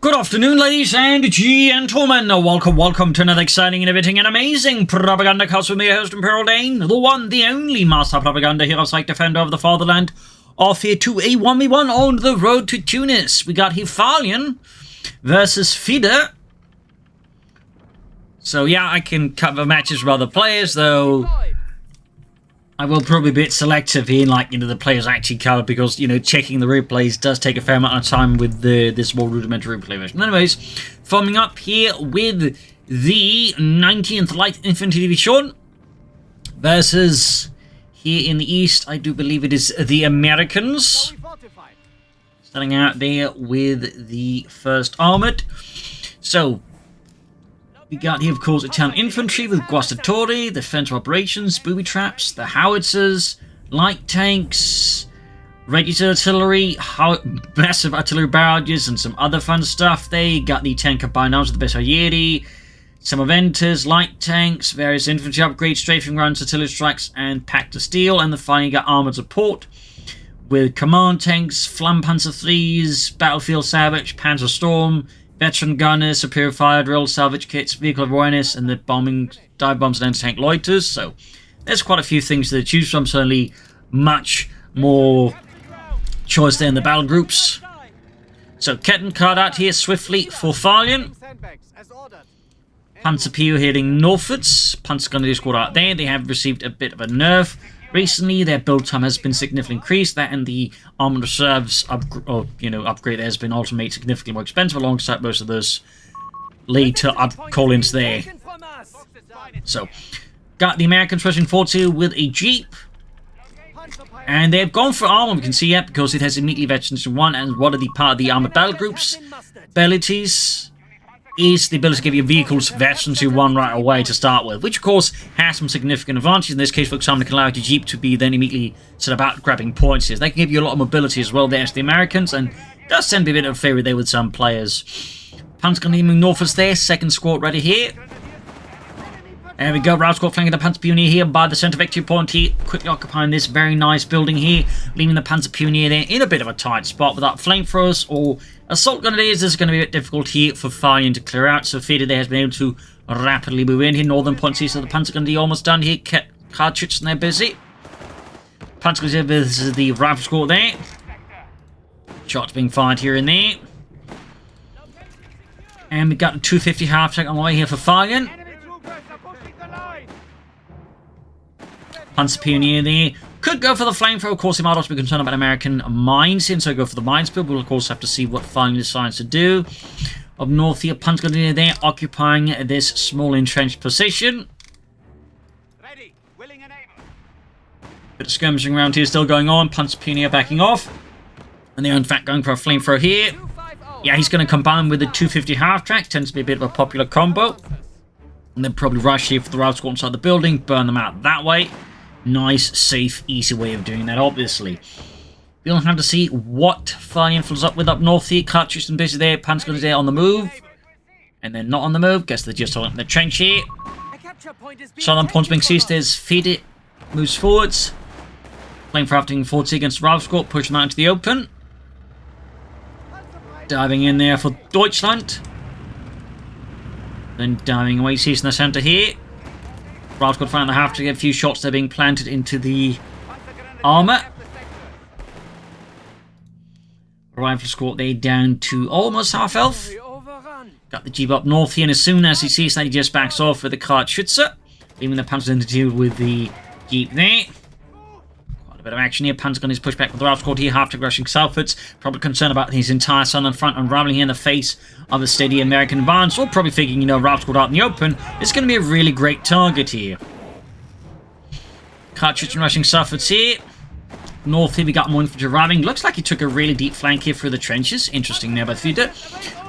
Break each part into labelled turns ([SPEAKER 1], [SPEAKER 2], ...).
[SPEAKER 1] Good afternoon, ladies and gentlemen. Welcome to another exciting, innovating, and amazing Propagandacast with me, your host, Imperial Dane, the one, the only master propaganda hero, psych defender of the fatherland, off here to a 1v1 on the road to Tunis. We got here Farlion versus Fidde. So yeah, I can cover matches with other players, though I will probably be a bit selective here in, the players actually covered, because, checking the replays does take a fair amount of time with this more rudimentary replay version. Anyways, forming up here with the 19th Light Infantry Division versus, here in the east, I do believe it is the Americans. Starting out there with the 1st Armoured. So, we got here, of course, Italian infantry with guastatori, defensive operations, booby traps, the howitzers, light tanks, regular artillery, massive artillery barrages, and some other fun stuff. They got the 10 combined arms with the Bersaglieri, some Aventers, light tanks, various infantry upgrades, strafing runs, artillery strikes, and packed of steel. And then finally got armored support with command tanks, Flampanzer 3s, battlefield salvage, Panzer Storm, veteran gunners, superior fire drill, salvage kits, vehicle awareness, and the dive bombs and anti-tank loiters. So there's quite a few things to choose from. Certainly much more choice there in the battle groups. So Ketten card out here swiftly for Farlion. Panzer PU heading northwards. Panzer Gunnery squad out there. They have received a bit of a nerf recently. Their build time has been significantly increased. That and the armored reserves upgrade has been also made significantly more expensive, alongside most of those lead to call-ins there. So, got the Americans rushing forward here with a Jeep. And they've gone for armor, we can see that, because it has immediately veterans in 1, and one of the part of the armored battle groups abilities is the ability to give your vehicles veterans who 1 right away to start with, which of course has some significant advantages. In this case, for example, it can allow your Jeep to be then immediately set about grabbing points. They can give you a lot of mobility as well there as the Americans, and does tend to be a bit of a favourite there with some players. Panzer moving northwards there, 2nd squad ready here. There we go, Route Squad flanking the Panzer Pioneer here by the centre victory point here, quickly occupying this very nice building here, leaving the Panzer Pioneer there in a bit of a tight spot without flamethrowers or assault grenadiers. This is going to be a bit difficult here for Farlion to clear out, so Fidde there has been able to rapidly move in here. Northern points here, so the Panzer Gunnery almost done here. Cartridge and they're busy. Panzer Gunnery, this is the rifle squad there. Shots being fired here and there. And we got the 250 half-tank on the way here for Farlion. Panzer Pioneer there. Could go for the flamethrower. Of course, he might also be concerned about American mines in, so go for the mines build. We'll, of course, have to see what Farlion decides to do. Up north here, Panzer Gunnery there, occupying this small entrenched position. Ready. Willing and able. Bit of skirmishing around here still going on. Panzer Pioneer backing off. And they're, in fact, going for a flamethrower here. Yeah, he's going to combine with the 250 half-track. Tends to be a bit of a popular combo. And then probably rush here for the route squad inside the building. Burn them out that way. Nice, safe, easy way of doing that, obviously. We'll have to see what Farlion fills up with up north here. Cartridge and busy there. Panzer Gunnery there on the move. And then not on the move. Guess they're just on the trench here. Southern points being seized as Fidde moves forwards. Flamethrower forwards here against the route squad. Push them out into the open. Diving in there for Deutschland. Then diving away, seizing the centre here. Route squad find the half to get a few shots. They're being planted into the armour. Rifle squad there down to almost half health. Got the Jeep up north here, and as soon as he sees that, he just backs off with the Cartschütze, leaving the Panzer to deal with the Jeep there. Quite a bit of action here. Panzer Gunnery is pushed back with the Route squad here, half to rushing southwards. Probably concerned about his entire southern front unraveling here in the face of a steady American advance, or probably thinking, Route squad out in the open, it's going to be a really great target here. Cartridge rushing southwards here. North here we got more infantry arriving. Looks like he took a really deep flank here through the trenches. Interesting there by Fidde.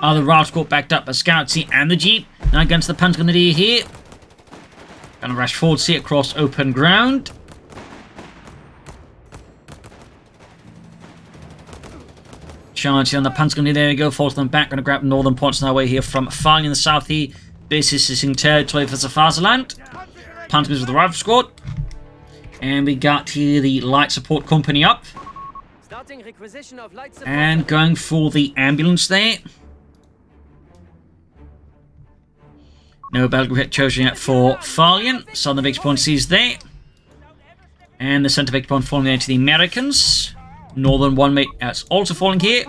[SPEAKER 1] The Route squad backed up by scouts here and the Jeep. Now against the Panzer Gunnery here. Gonna rush forwards here across open ground. Charge on the Panzer Gunnery, there we go, force them back, going to grab northern points on our way here from Farlion in the south here. This is in territory for the Fatherland. Panzer Gunnery with the rifle squad. And we got here the light support company up. And going for the ambulance there. No Battlegroup chosen yet for Farlion. Southern victory point sees there. And the center victory point falling there to the Americans. Northern one mate that's also falling here.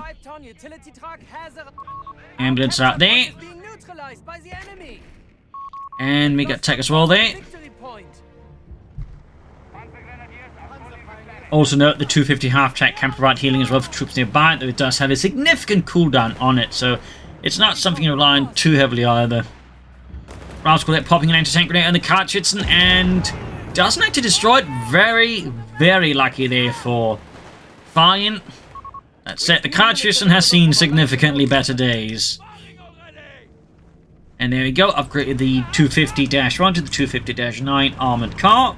[SPEAKER 1] Ambulance out there. And we got tech as well there. Also note the 250 half-track can provide healing as well for troops nearby, though it does have a significant cooldown on it, so it's not something to rely on too heavily either. Rascal popping an anti-tank grenade on the Kartschützen and doesn't actually destroy it. Very, very lucky there for Farlion. That's it, the Kartschützen has seen significantly better days. And there we go, upgraded the 250-1 to the 250-9 armoured car.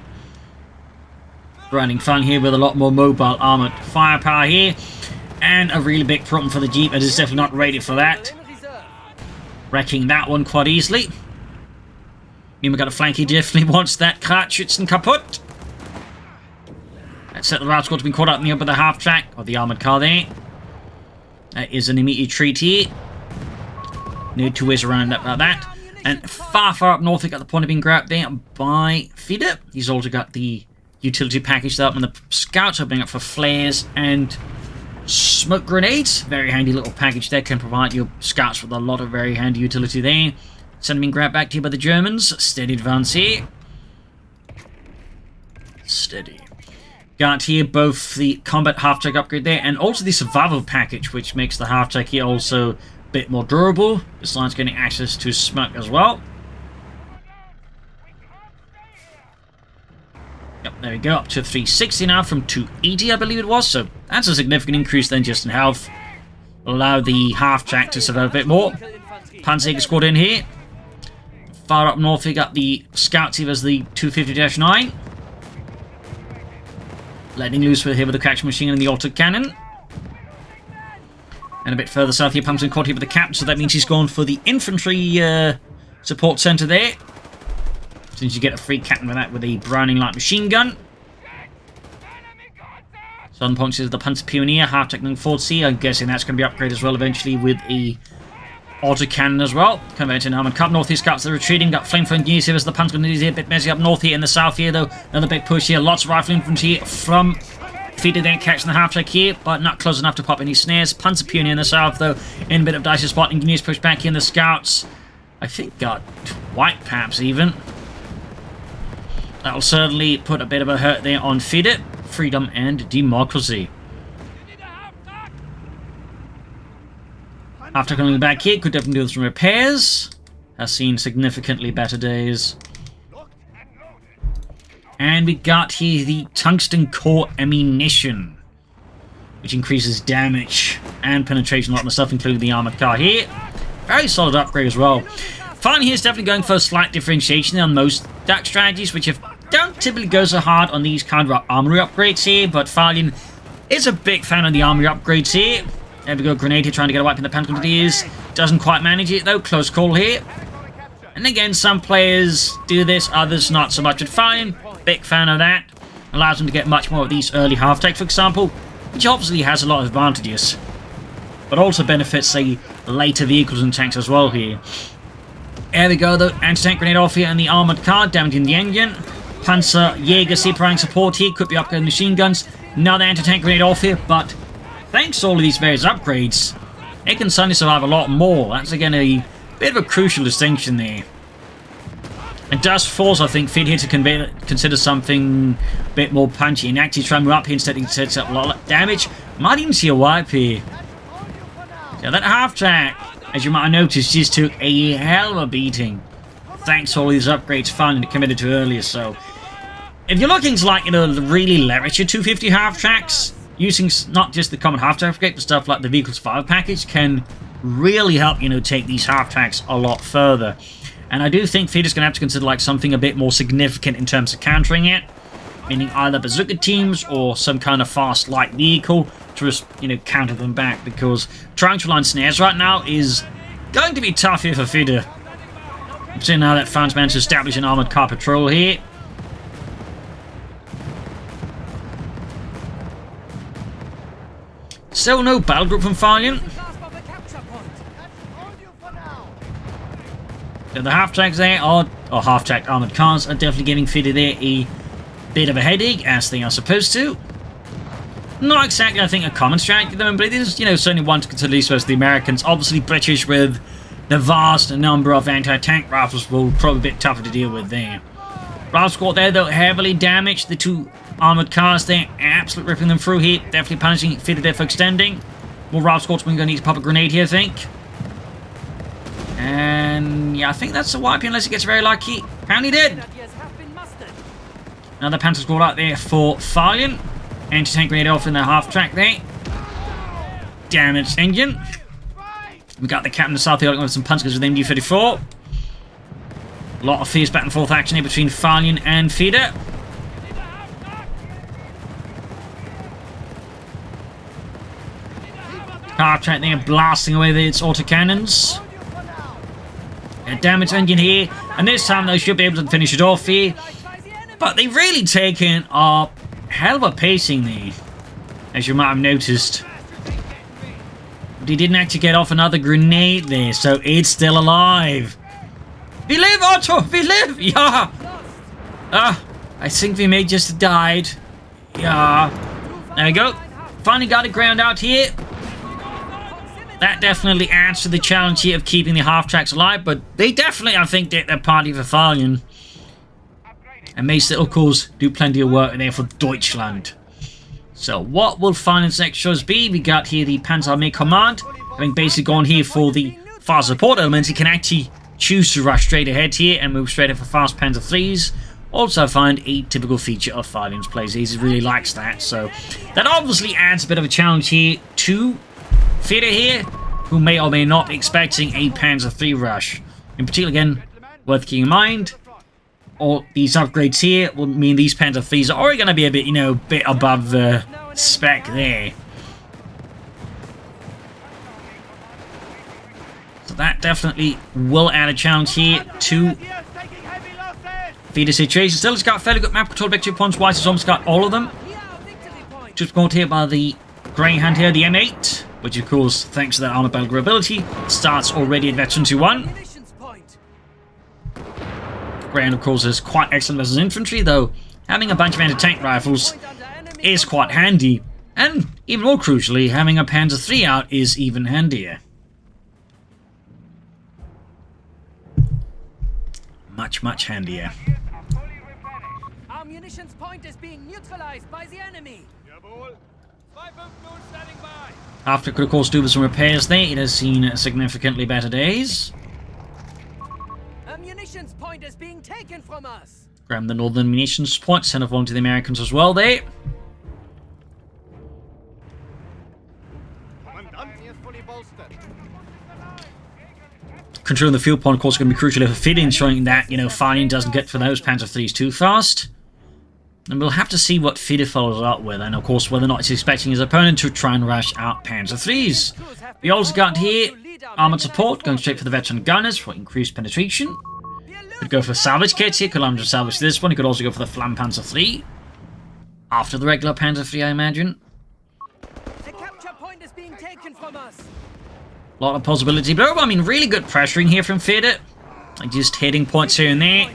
[SPEAKER 1] Running fun here with a lot more mobile armoured firepower here. And a really big problem for the Jeep, it is definitely not rated for that. Wrecking that one quite easily. We got a flank, he definitely wants that Kartschützen kaputt. That's it, the route squad's been caught up in the upper the half track, or the armoured car there. That is an immediate treat here. No two ways around about that. And far up north, we got the point of being grabbed there by Fidde. He's also got the utility package up, and the scouts opening up for flares and smoke grenades. Very handy little package there, can provide your scouts with a lot of very handy utility there. Sending being grabbed back to you by the Germans. Steady advance here. Steady. Got here both the combat half-track upgrade there and also the survival package, which makes the half-track here also a bit more durable, besides getting access to smoke as well. Yep, there we go, up to 360 now from 280 I believe it was, so that's a significant increase then just in health. Allow the half-track to survive a bit more. Panzer squad in here. Far up north we got the scouts here as the 250-9. Letting loose with here with the crash machine and the auto cannon. And a bit further south here, Pumpkin caught here with the captain, so that means he's gone for the infantry support center there. Since you get a free captain with that with a Browning light machine gun. Southern points is the Panzer Pioneer, half-track 4C. I'm guessing that's going to be upgraded as well eventually with a autocannon as well. Converted armoured car. Northeast scouts are retreating. Got flamethrower engineers here as the Panzer Grenadiers here. A bit messy up north here in the south here though. Another big push here. Lots of rifle infantry from Fidde then catching the half-track here, but not close enough to pop any snares. Panzer Pioneer in the south though. In a bit of dicey spot. Engineers push back here in the scouts. I think got white perhaps even. That'll certainly put a bit of a hurt there on Fidde. Freedom and democracy. After coming back here, could definitely do some repairs. Has seen significantly better days. And we got here the tungsten core ammunition, which increases damage and penetration, a lot of stuff, including the armored car here. Very solid upgrade as well. Farlion here is definitely going for a slight differentiation on most DAK strategies, which don't typically go so hard on these kind of armory upgrades here, but Farlion is a big fan of the armory upgrades here. There we go, grenade here trying to get a wipe in the Panzer Grenadiers. Doesn't quite manage it though, close call here. And again, some players do this, others not so much. At Farlion, big fan of that. Allows them to get much more of these early half-tracks, for example, which obviously has a lot of advantages. But also benefits, say, later vehicles and tanks as well here. There we go though, anti-tank grenade off here and the armoured car, damaging the engine. Panzer Jäger providing support here, could be upgrading machine guns. Another anti-tank grenade off here, but thanks to all of these various upgrades, it can suddenly survive a lot more. That's again a bit of a crucial distinction there. It does force, I think, Fidde here to consider something a bit more punchy and actually try and move up here instead of sets up a lot of damage. Might even see a wipe here. So that half-track, as you might have noticed, just took a hell of a beating. Thanks to all these upgrades finally committed to earlier, so if you're looking to, like, you know, really leverage your 250 half-tracks, using not just the common half-track upgrade, but stuff like the vehicle survival package can really help, you know, take these half-tracks a lot further. And I do think Fidde's going to have to consider, like, something a bit more significant in terms of countering it, meaning either bazooka teams or some kind of fast light vehicle to just, you know, counter them back, because trying to line snares right now is going to be tough here for Fidde. I'm seeing now that Farlion's managed to establish an armoured car patrol here. Still no Battlegroup from Farlion. So the half-tracks there, or half-track armoured cars, are definitely giving Fidde there a bit of a headache, as they are supposed to. Not exactly, I think, a common strategy at the moment, but it is, you know, certainly one to consider, at least versus the Americans. Obviously, British with the vast number of anti-tank rifles will probably be a bit tougher to deal with there. Rifle squad there, though, heavily damaged. The two armoured cars there, absolutely ripping them through here. Definitely punishing Fidde there for extending. More rifle squads, we're going to need to pop a grenade here, I think. And yeah, I think that's a wipe unless he gets very lucky. Apparently did. Another Panther squad out there for Farlion. Anti-tank grenade off in the half-track there. Damaged engine. We got the captain of South here with some punches with MD-34. A lot of fierce back and forth action here between Farlion and Fidde. Half-track there blasting away with its autocannons. A damaged engine here. And this time they should be able to finish it off here. But they've really taken a hell of a pacing there, as you might have noticed. But he didn't actually get off another grenade there, so it's still alive. We live, Otto! We live! Yeah! I think we may just have died. Yeah. There we go. Finally got it ground out here. That definitely adds to the challenge here of keeping the half-tracks alive, but they definitely, I think, did their party for Farlion. And may still, of course, do plenty of work there for Deutschland. So, what will Farlion's next choice be? We got here the Panzerarmee Command. Having basically gone here for the fast support elements, he can actually choose to rush straight ahead here and move straight up for fast Panzer IIIs. Also, I find a typical feature of Farlion's plays. He really likes that. So, that obviously adds a bit of a challenge here to Fidde here, who may or may not be expecting a Panzer III rush. In particular, again, worth keeping in mind, all these upgrades here will mean these Panzer IIIs are already going to be a bit, you know, bit above the spec there. So that definitely will add a challenge here to Fidde's situation. Still, it's got a fairly good map control victory points. Wise has almost got all of them. Just caught here by the Greyhound here, the M8, which of course, thanks to that armored Battlegroup ability, starts already at Veteran 2-1. Greyhound, of course, is quite excellent versus infantry, though having a bunch of anti-tank rifles is quite handy. And even more crucially, having a Panzer III out is even handier. Much, much handier.
[SPEAKER 2] Our munitions point is being neutralized by the enemy.
[SPEAKER 1] After it could, of course, do with some repairs there, it has seen significantly better days.
[SPEAKER 2] Munitions point is being taken from us.
[SPEAKER 1] Grab the northern munitions point, send off one to the Americans as well there. Controlling the field point, of course, is going to be crucial for Fidde, ensuring that, you know, Farlion doesn't get for those Panzer IIIs too fast. And we'll have to see what Fidde follows up with, and of course, whether or not he's expecting his opponent to try and rush out Panzer IIIs. We also got here armored support, going straight for the veteran gunners for increased penetration. Could go for salvage kits here, could Lambda salvage this one. He could also go for the Flam Panzer III. After the regular Panzer III, I imagine.
[SPEAKER 2] The capture point is being taken from us.
[SPEAKER 1] A lot of possibility, but I mean, really good pressuring here from Fidde. Like just hitting points here and there.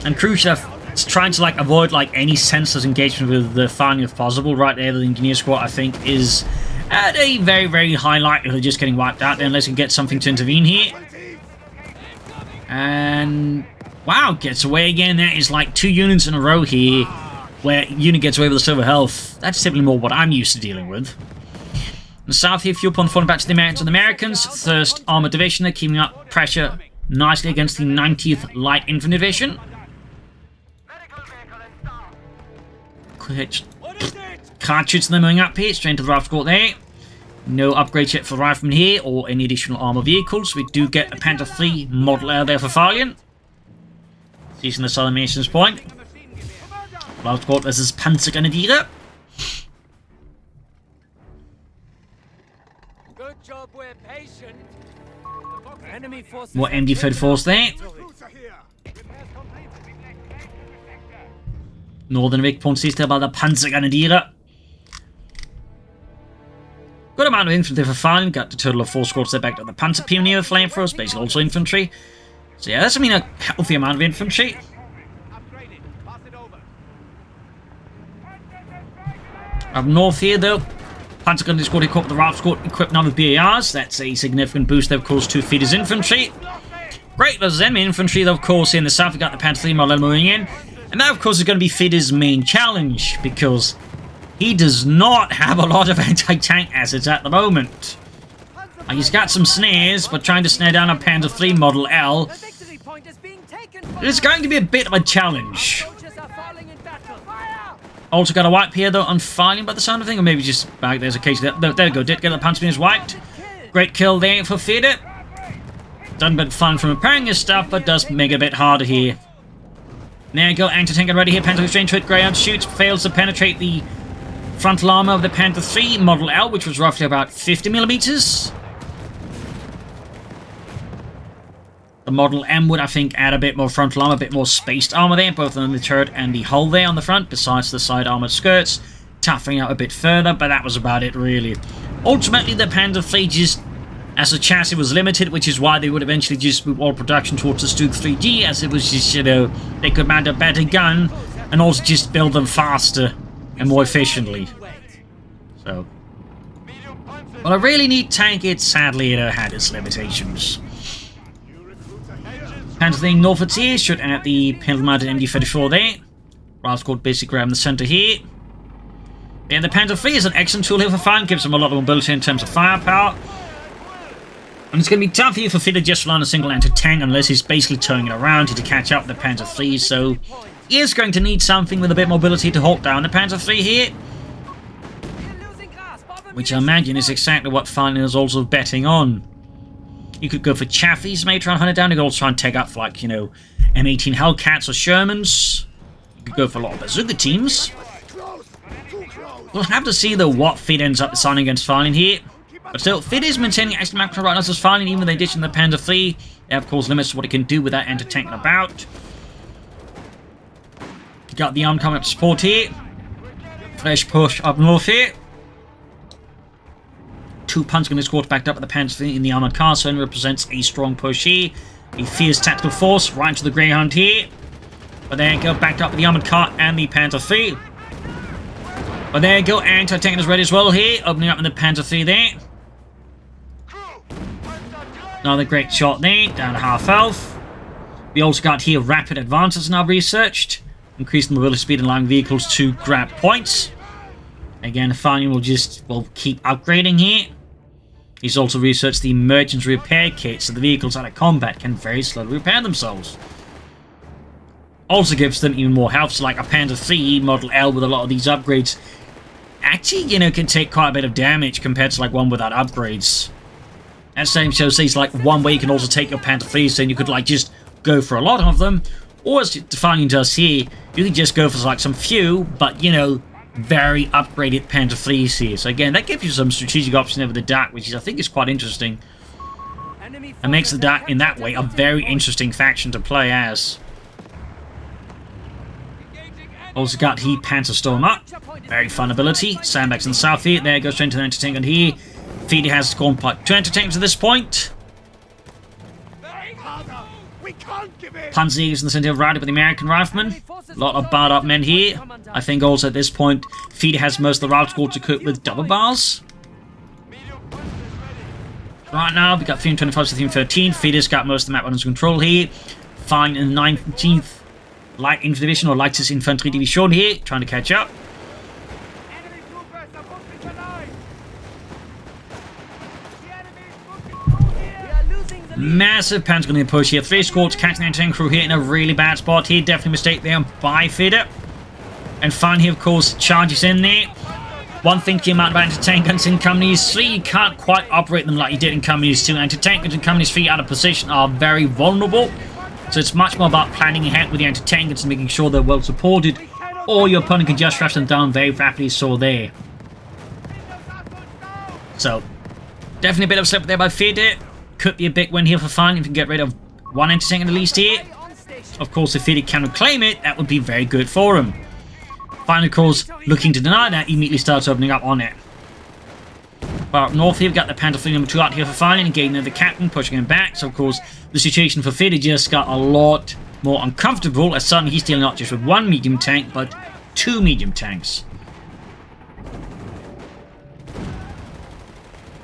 [SPEAKER 1] And crucial, it's trying to like avoid like any senseless engagement with the Farlion if possible. Right there, the engineer squad, I think, is at a very, very high likelihood of just getting wiped out there unless you can get something to intervene here. And wow, gets away again. That is like 2 units in a row here where unit gets away with the silver health. That's typically more what I'm used to dealing with. In the south here, fuel point falling back to the Americans. 1st Armored Division, they're keeping up pressure nicely against the 90th Light Infantry Division. Cartridge them moving up here, straight into the rifle squad there. No upgrade yet for the rifleman here, or any additional armor vehicles. We do get a Panther III model out there for Farlion. Using the southern munitions point. Rifle squad versus Panzergrenadiere.
[SPEAKER 2] Good job, we're patient. Enemy forces.
[SPEAKER 1] More MD-34s there. Northern Wegpunkt still by the Panzergrenadiere. Good amount of infantry for Farlion. Got a total of 4 squads there back to the Panzer Pioneer flamethrowers, basically also infantry. So yeah, that's, I mean, a healthy amount of infantry. Up north here, though, Panzer Gun Squad equipped the Ralph Squad equipped now with BARs. That's a significant boost, there, of course, to Fidde's infantry. Great versus enemy infantry, though, of course, in the south, we got the Panther 3 model moving in. And that, of course, is going to be Fidde's main challenge, because he does not have a lot of anti-tank assets at the moment. He's got some snares, but trying to snare down a Panther 3 Model L is going to be a bit of a challenge. Also got a wipe here, though, on Farlion by the sound of thing, or maybe just back there's a case there. There we go, did get the Panzer wiped. Great kill there for Fidde. Done a bit of fun from repairing his stuff, but does make it a bit harder here. There you go, anti-tank ready here. Panther exchange hit, Greyhound shoots, fails to penetrate the frontal armor of the Panther 3 Model L, which was roughly about 50mm. The Model M would, I think, add a bit more frontal armor, a bit more spaced armor there, both on the turret and the hull there on the front, besides the side armored skirts, toughening out a bit further, but that was about it, really. Ultimately, the Panther 3 just, as the chassis was limited, which is why they would eventually just move all production towards the Stuke 3D, as it was just, you know, they could mount a better gun, and also just build them faster and more efficiently. So, well, a really neat tank, it sadly, had its limitations. Panther thing north of here, should add the pintle-mounted MD-34 there. Ralph Squad basically around the center here. And the Panther 3 is an excellent tool here for fire, gives them a lot of mobility in terms of firepower. And it's going to be tough here for Fidde just to run a single anti-tank unless he's basically turning it around to catch up with the Panther 3, so he is going to need something with a bit of mobility to hold down the Panther 3 here. Which I imagine is exactly what Farlion is also betting on. You could go for Chaffies, maybe try and hunt it down. You could also try and take up, like, you know, M18 Hellcats or Shermans. You could go for a lot of bazooka teams. We'll have to see, though, what Fidde ends up deciding against Farlion here. But still, Fidde is maintaining excellent macro right now as Farlion, even with the addition of the Panther 3. They have, of course, limits to what it can do with that anti-tank about. You got the arm coming up to support here. Fresh push up north here. Two punts going to squat backed up at the Panther 3 in the armored car, so it represents a strong push here. A fierce tactical force right to the Greyhound here. But there you go, backed up with the armored car and the Panther 3. But there you go, anti-tank is ready as well here, opening up in the Panther 3 there. Another great shot there, down to half health. We also got here rapid advances now researched. Increasing mobility speed and allowing vehicles to grab points. Again, Farlion will keep upgrading here. He's also researched the emergency repair kit, so the vehicles out of combat can very slowly repair themselves. Also gives them even more health, so like a Panther 3 Model L with a lot of these upgrades actually, you know, can take quite a bit of damage compared to like one without upgrades. That same show says like one way you can also take your Panther 3s, so you could like just go for a lot of them, or as Farlion does here, you can just go for like some few, but you know, very upgraded Panther 3s here. So again, that gives you some strategic option over the DAK, which I think is quite interesting. And makes the DAK in that way a very interesting faction to play as. Also got here Panther Storm up. Very fun ability. Sandbags in the south here. There goes straight to the anti-tank, and here Fidde has gone part 2 anti-tanks at this point. Panzers in the center of routed with the American riflemen. A lot of barred up men here. I think also at this point, Fidde has most of the Ralph Squad equipped with double bars. Right now, we've got 325 to 313. Fidde's got most of the map under control here. Fine in the 19th Light Infantry Division, or Lightest Infantry Division here, trying to catch up. Massive Panzer going to push here. 3 squads catching the anti-tank crew here in a really bad spot here. Definitely a mistake there by Fidde. And Fine here, of course, charges in there. One thing, the amount of anti-tank guns in Companies 3, you can't quite operate them like you did in Companies 2. Anti-tank guns in Companies 3 out of position are very vulnerable. So it's much more about planning ahead with the anti-tank guns and making sure they're well supported, or your opponent can just rush them down very rapidly, so there. So, definitely a bit of a slip there by Fidde. Could be a big win here for Fine if you can get rid of one anti-tank at least here. Of course, if Fidde can reclaim it, that would be very good for him. Fine, of course, looking to deny that, immediately starts opening up on it. But up north here, we've got the Panther Fleet number 2 out here for Farlion, engaging the captain, pushing him back. So, of course, the situation for Fidde just got a lot more uncomfortable, as suddenly he's dealing not just with 1 medium tank, but 2 medium tanks.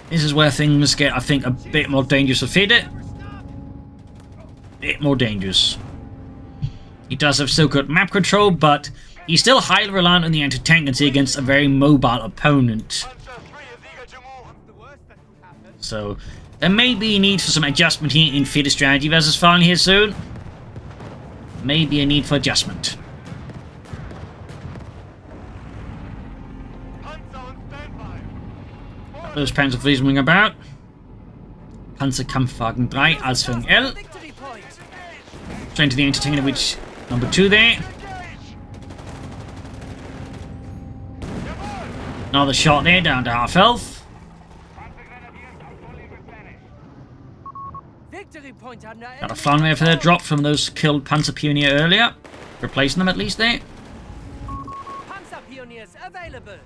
[SPEAKER 1] This is where things get, I think, a bit more dangerous for Fidde. Bit more dangerous. He does have still good map control, but he's still highly reliant on the anti-tank against a very mobile opponent. So, there may be a need for some adjustment here in Fidde's strategy versus Farlion here soon. Maybe a need for adjustment. Those Panzerfleets moving about. Panzerkampfwagen 3 als für ein L. Straight to the anti-tank, which number 2 there. Another shot there, down to half health. Got a flank for their drop from those killed Panzer Pioneer earlier. Replacing them at least there.
[SPEAKER 2] Panzer Pioneers available.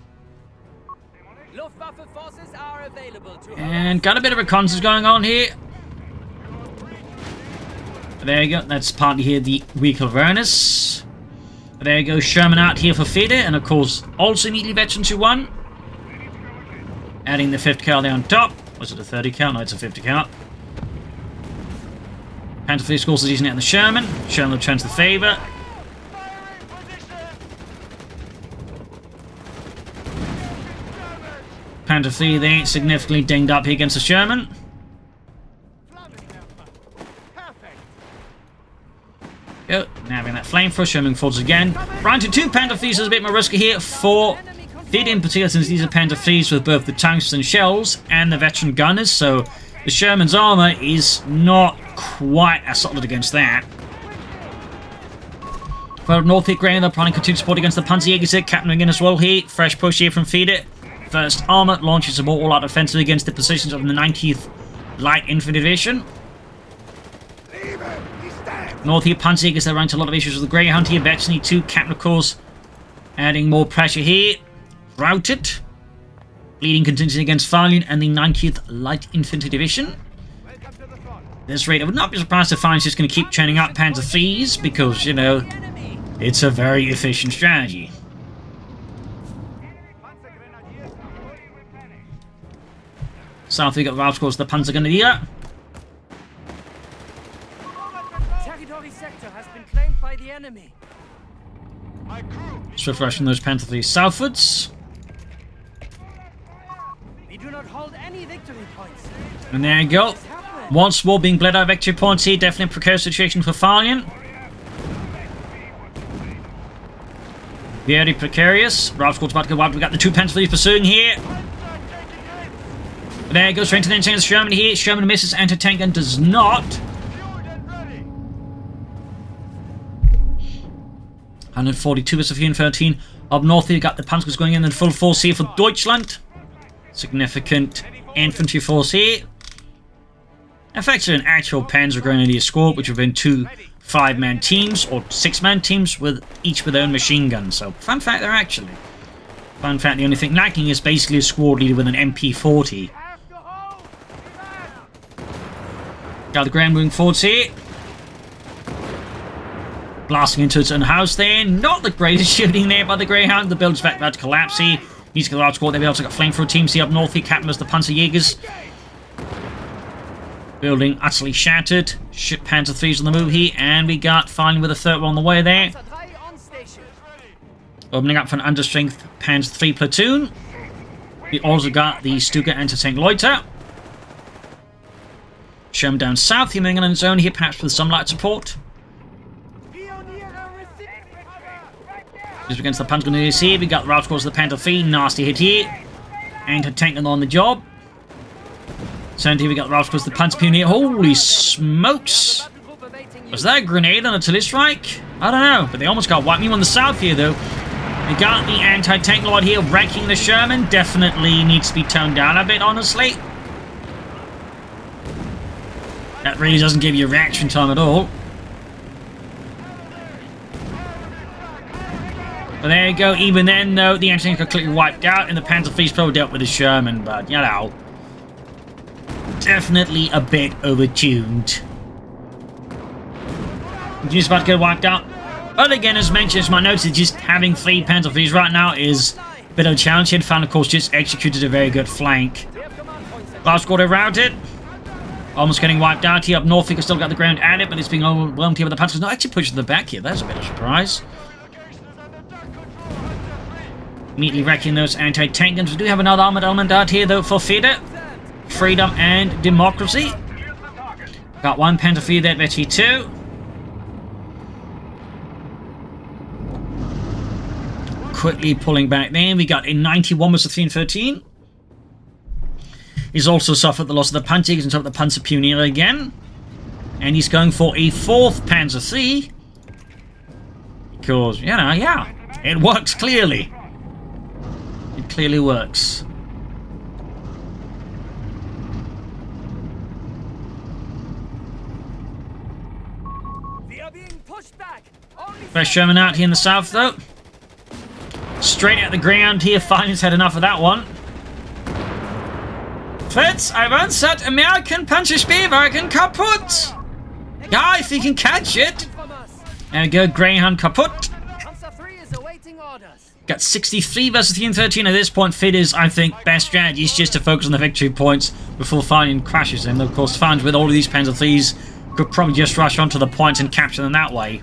[SPEAKER 2] Luftwaffe forces are available to
[SPEAKER 1] And got a bit of reconnaissance going on here. There you go. That's partly here the vehicle awareness. There you go. Sherman out here for Fidde, and of course also immediately veteran to 1. Adding the 50 cal there on top. Was it a 30 cal? No, it's a 50 cal. Panther Fleet, of course, is using it on the Sherman. Sherman returns the favour. Panther Fleet there significantly dinged up here against the Sherman. Go. Now having that flamethrower, Sherman falls again. Round to 2 Panther Fleets is a bit more risky here for Fidde in particular, since these are Panther Fleets with both the tungsten shells and the veteran gunners, so the Sherman's armour is not quite as solid against that. For North here, Grey, they're planning continued support against the Panzerjägers here, captaining in as well here. Fresh push here from Fidde. First armour launches a more all-out offensive against the positions of the 90th Light Infantry Division. North here, Panzerjägers, they're running into a lot of issues with the Greyhound here. Veteran 2, captain of course, adding more pressure here. Routed. Leading contingent against Farlion and the 90th Light Infantry Division. At this rate, I would not be surprised if Farlion's just going to keep churning out Panzer IIIs because, you know, it's a very efficient strategy. South, we got the of course, the Panzergrenadier.
[SPEAKER 2] Territory sector has been claimed by the enemy.
[SPEAKER 1] Just refreshing those Panther IIIs southwards.
[SPEAKER 2] We do not hold any victory points.
[SPEAKER 1] And there you go. Once more being bled out of victory points here. Definitely a precarious situation for Farlion. Very precarious. Ralph's got about to go wild. We've got the 2 Panther IIIs pursuing here. There he goes, straight to the anti-tank. Sherman here. Sherman misses anti-tank and does not. 142 is 13. Up north here, got the Panzers going in full force here for Deutschland. Significant infantry force here. Effectively an actual Panzer Grenadier squad, which have been 2 5-man teams or 6-man teams with each with their own machine gun. So, fun fact there actually. Fun fact, the only thing lacking is basically a squad leader with an MP40. Got the Grand moving forwards here. Blasting into its own house there. Not the greatest shooting there by the Greyhound. The build's about to collapse here. Needs to get the large squad there. We also got flamethrower teams here up north here. Captain as the Panzerjägers. Building utterly shattered. Panzer III's on the move here. And we got finally with a third one on the way there. Opening up for an understrength Panzer III platoon. We also got the Stuka anti-tank Loiter. Sherman down south here, moving on its own here, perhaps with some light support. Just against the Panzer Grenadiers here, we got the route course of the Panther III, nasty hit here. Anti-tank on the job. So here we got the route course of the Panzer Pioneer. Holy smokes! Was that a grenade on a artillery strike? I don't know, but they almost got wiped. Me on the south here though. We got the anti-tank lord here wrecking the Sherman. Definitely needs to be toned down a bit, honestly. That really doesn't give you reaction time at all. But there you go. Even then, though, the anti-tanks got completely wiped out, and the Panzerfleet probably dealt with the Sherman, but, you know, definitely a bit overtuned. Just about to get wiped out. But again, as mentioned in my notes, just having 3 Panzerfleets right now is a bit of a challenge. Here, Fan, of course, just executed a very good flank. Last quarter routed. Almost getting wiped out here up north. He can still got the ground at it, but it's being overwhelmed here with the Panzers. Not actually pushing the back here. That's a bit of a surprise. Immediately wrecking those anti-tank guns. We do have another armored element out here, though, for Fidde. Freedom and democracy. Got 1 Panzerfleet there at T2. Quickly pulling back there. We got a 91 versus 313. He's also suffered the loss of the Panzer. He's on top of the Panzer Pioneer again. And he's going for a 4th Panzer III. Because, you know, yeah, it works clearly. It clearly works.
[SPEAKER 2] We are being pushed back.
[SPEAKER 1] Fresh Sherman out here in the south, though. Straight at the ground here. Farlion's had enough of that one. Fritz, I once said American Panzerspielwagen kaputt. Yeah, if you can catch it. There we go, Greyhound kaputt. Got 63 versus 313 at this point. Fidde's, I think, best strategy is just to focus on the victory points before Farlion crashes him. Of course, Farlion with all of these Panzer IIIs could probably just rush onto the points and capture them that way.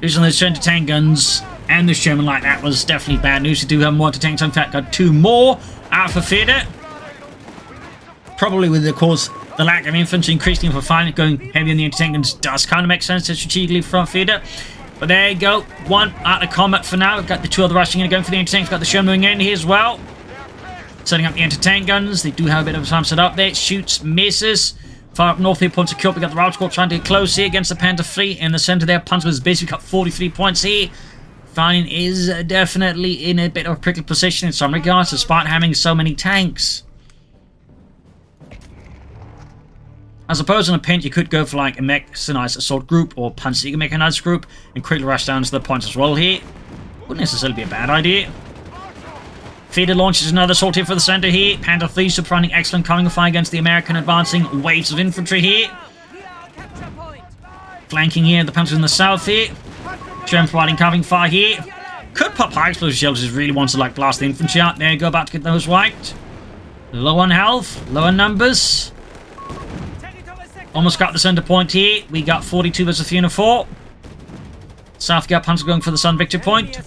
[SPEAKER 1] Using those anti-tank guns and the Sherman like that was definitely bad news. We do have more anti-tanks. In fact, got 2 more out for Fidde. Probably with, of course, the lack of infantry increasing for Farlion, going heavy on the anti-tank guns does kind of make sense strategically from Fidde. But there you go. 1 out of combat for now. We've got the 2 other rushing in, going for the anti-tanks. Got the Sherman moving in here as well. Setting up the anti-tank guns. They do have a bit of a time set up there. Shoots, misses. Far up north here, points are killed. We got the Route Squad trying to get close here against the Panther Fleet in the center there. Panzer was basically got 43 points here. Farlion is definitely in a bit of a prickly position in some regards, despite having so many tanks. I suppose in a pinch you could go for like a mechanized assault group or Panzer mechanized group and quickly rush down to the points as well here. Wouldn't necessarily be a bad idea. Fidde launches another assault here for the center here. Panther III providing excellent covering fire against the American advancing waves of infantry here. Flanking here, the Panthers in the south here. Sherman providing covering fire here. Could pop high explosive shells if he really wants to like blast the infantry out. There you go, about to get those wiped. Low on health, low on numbers. Almost got the center point here. We got 42 versus 304. South got Panzer going for the Sun victory point.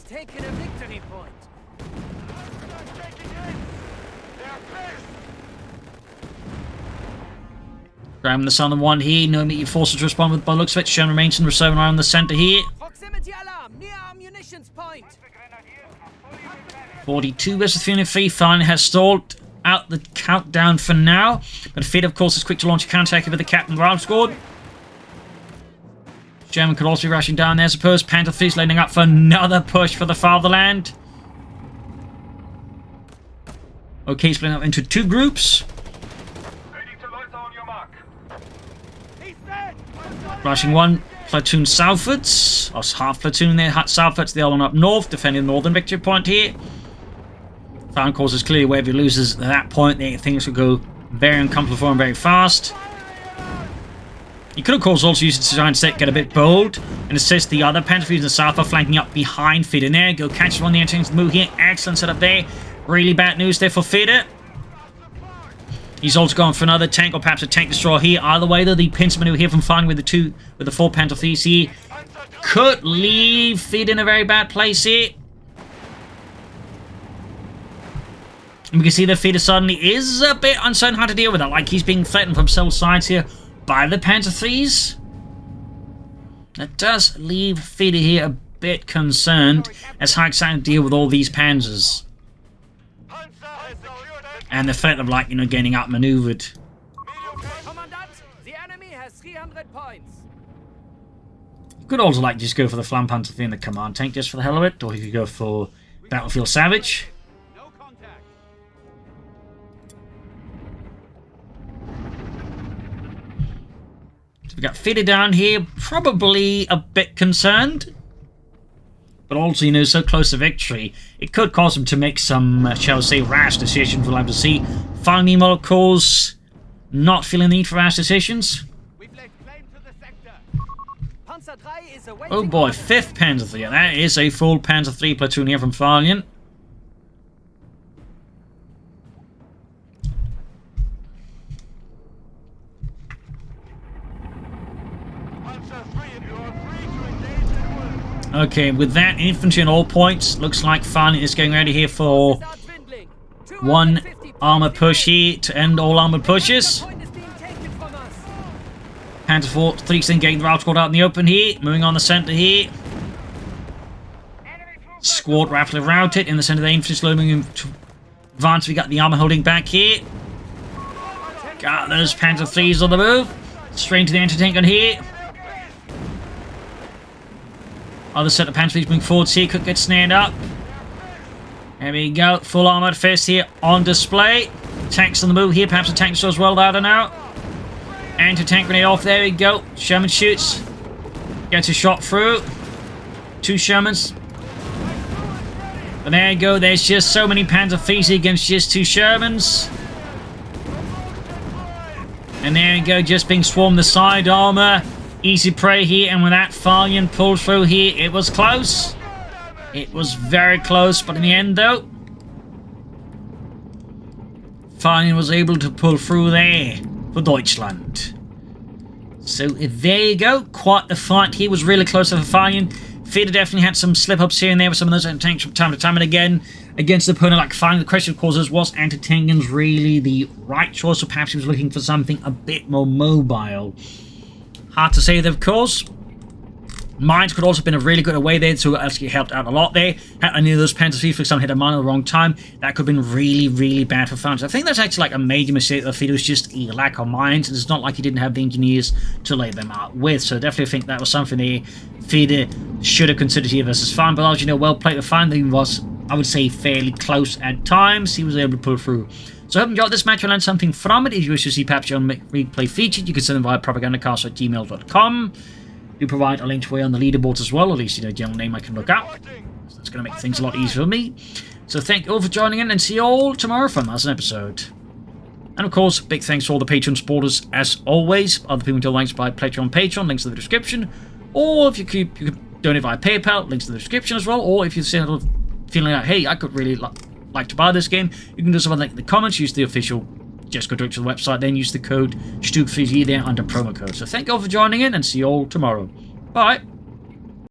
[SPEAKER 1] Grabbing the southern one here. No immediate forces to respond with by looks of it. Sherman remains in reserve around the center here.
[SPEAKER 2] Proximity alarm near our munitions point.
[SPEAKER 1] 42 versus 303. Farlion has stalled out the countdown for now. But Fidde, of course, is quick to launch a counter-attack with the Captain Route Squad. Sherman could also be rushing down there, I suppose. Panther Fleet's lining up for another push for the fatherland. Okay, splitting up into 2 groups. Rushing 1 platoon southwards. Or half platoon there, southwards. The other one up north, defending the northern victory point here. Farlion course is clearly where if he loses at that point, things will go very uncomfortable for him very fast. He could, of course, also use it to try and get a bit bold and assist the other Panther in the south by flanking up behind Fidde. And there, go catch one of the anti-tanks move here. Excellent setup there. Really bad news there for Fidde. He's also going for another tank or perhaps a tank destroyer here. Either way, though, the pincer maneuver here from Farlion with the 4 Panther IIIs here could leave Fidde in a very bad place here. And we can see that Fidde suddenly is a bit uncertain how to deal with that. Like he's being threatened from several sides here by the Panther IIIs. That does leave Fidde here a bit concerned as how exactly to deal with all these panzers. And the threat of, like, getting outmaneuvered.
[SPEAKER 2] Commandant, the enemy has 300 points.
[SPEAKER 1] You could also, like, just go for the Flam Panther thing in the command tank just for the hell of it. Or you could go for Battlefield Savage.
[SPEAKER 2] No contact.
[SPEAKER 1] So we got Fidde down here, probably a bit concerned. but also, you know, so close to victory, it could cause him to make some, shall we say, rash decisions. We'll have to see. Finally, of course, not feeling the need for rash decisions.
[SPEAKER 2] We've laid claim to the sector. Panzer III is awaiting.
[SPEAKER 1] Oh boy, 5th Panzer III. That is a full Panzer III platoon here from Farlion. Okay, with that, infantry on all points. Looks like Farlion is getting ready here for one armor push here to end all armored pushes. Panzer III's then getting the route squad out in the open here. Moving on the centre here. Squad rapidly routed in the centre of the infantry, slowly moving to advance. We got the armor holding back here. Got those Panzer III's on the move. Straight into the anti-tank gun here. Other set of Panzer III's moving forwards here. Could get snared up. There we go. Full armoured fist here on display. Tanks on the move here. Perhaps a tank as well. I don't know. Anti-tank grenade off. There we go. Sherman shoots. Gets a shot through. 2 Shermans. But there you go. There's just so many Panzer III's against just 2 Shermans. And there you go. Just being swarmed the side armour. Easy prey here, and with that, Farlion pulled through here. It was close. It was very close, but in the end, though, Farlion was able to pull through there for Deutschland. So there you go. Quite the fight. He was really close to Farlion. Fidde definitely had some slip-ups here and there with some of those tanks from time to time, and again, against the opponent like Farlion, the question, of course, is, was anti-tank guns really the right choice, or perhaps he was looking for something a bit more mobile? Hard to say, of course. Mines could also have been a really good away there, so actually helped out a lot there. Had any of those Panzer III's, for example, hit a mine at the wrong time, that could have been really, really bad for France. I think that's actually like a major mistake of Fidde, was just a lack of mines. It's not like he didn't have the engineers to lay them out with, so definitely think that was something there Fidde should have considered here versus Farn. But as you know, well played with Farn. He was, I would say, fairly close at times. He was able to pull through. So I hope you enjoyed this match and learned something from it. If you wish to see perhaps your own replay featured, you can send them via propagandacast@gmail.com. We provide a link to where on the leaderboards as well, at least you know, general name I can look up. So that's going to make things a lot easier for me. So thank you all for joining in, and see you all tomorrow for another episode. And of course, big thanks to all the Patreon supporters as always. Other people can links by pledging on Patreon, links in the description. Or if you could donate via PayPal, links in the description as well. Or if you're feeling like, hey, I could really like to buy this game, you can do something like in the comments, use the official, just go direct to the website, then use the code STUK3 there under promo code. So thank you all for joining in, and see you all tomorrow. Bye.